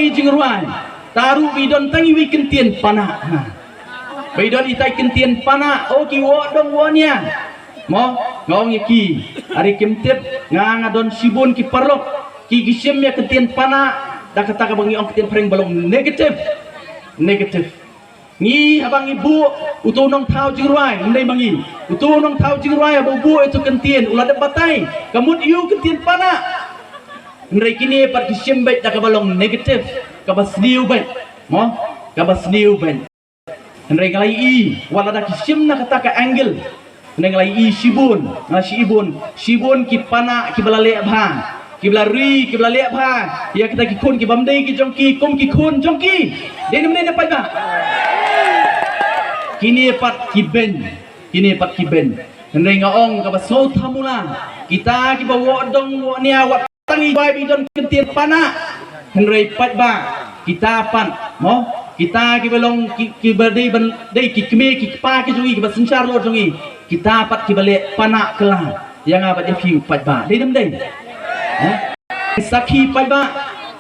tangi jingruai taru bidon tangi wikin tien pana bidon itai kentien pana o ki wo dong wonya mo ngong ki ari kimtip ngadon sibun ki parlok ki gisim ya kentien pana dak kata ka bangi ong kentien pring balong negatif ni abang ibu utu nong tau jingruai ndai bangi utu nong tau jingruai bu itu kentien ulah batai kamut yu kentien pana ndai kini par gisim baik dak balong negatif kabasniu baik mo kabasniu baik ndai ngalai i wala dak gisim na kata ka angle ndai ngalai i sibun ki pana ki balale bha kiblari kiblale bha ya kita ki kun ki bamdei ki jongki kum ki kun jongki deni mene dapat ba kini pat ki ben ndai ngaong ka baso thamula kita ki bawo dong wo nia wat tangi bai bidon kentien pana ndai pat ba kita pan mo kita ki belong ki berdei ban dei ki kme ki pa ki jongi ki basencar lo jongi kita pat ki bale pana kela yang abat ya fi pat ba dei dem dei Saki pai ba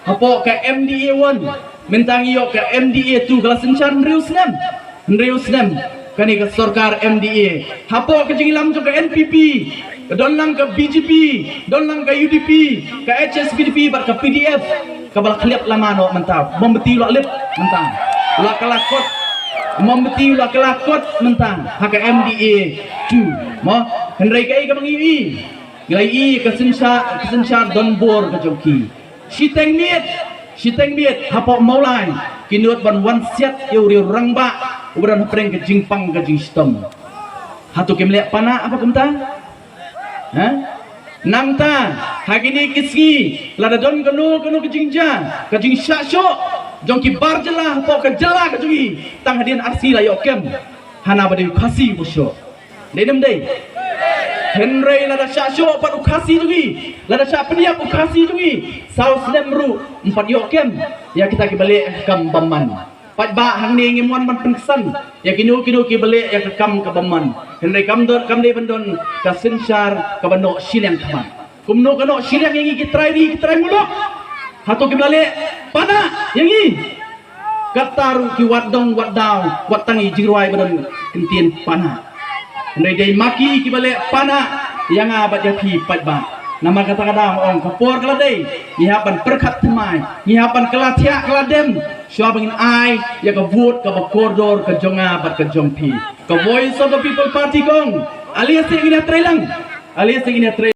hapo ka MDA 1 mentang iyo ka MDA 2 kala sencar Rius nem kani ka sarkar MDA hapo ka jingilam jo ka NPP don lang ka BJP don lang ka UDP ka HSPDP bat ka PDF ka bal khliap lamano mentang membeti lo lip mentang la kelakot membeti lo kelakot mentang ha ka MDA 2 mo hendrai ka ka bangi ngai kesensa don bor ke jongki siteng miet hapo maulai kinut ban wan siat yo riu rangba ubran preng ke jingpang ke jingstom hatu kemlek pana apa kumta namta hagini kiski lada don kenu ke jingja ke jingsha syo jongki bar jelah hapo ke jelah ke jongi tang hadian arsi la yo kem hana bade khasi busyo dedem dei Henry lada syasyo pat ukasi jungi lada syak peniap ukasi jungi saus lemru empat yokem ya kita ki balik kam baman pat ba hang ni ngimuan man penkesan ya kinu ki balik ya kam ka baman Henry kam de bandon ka sensar ka bano sileng kaman kumno kano sileng yang kitrai muluk hatu ki balik pana yang i kataru ki wadong wadaw watangi jingruai badan kentien pana ndai maki ki bale pana yang abat ya pi pat ba nama kata kadang ong kapor kala dei nyihapan perkat temai nyihapan kelatia keladem syua bangin ai ya ka vote ka koridor ka jonga bat ka jongpi ka voice of the people party kong alias ingin trailang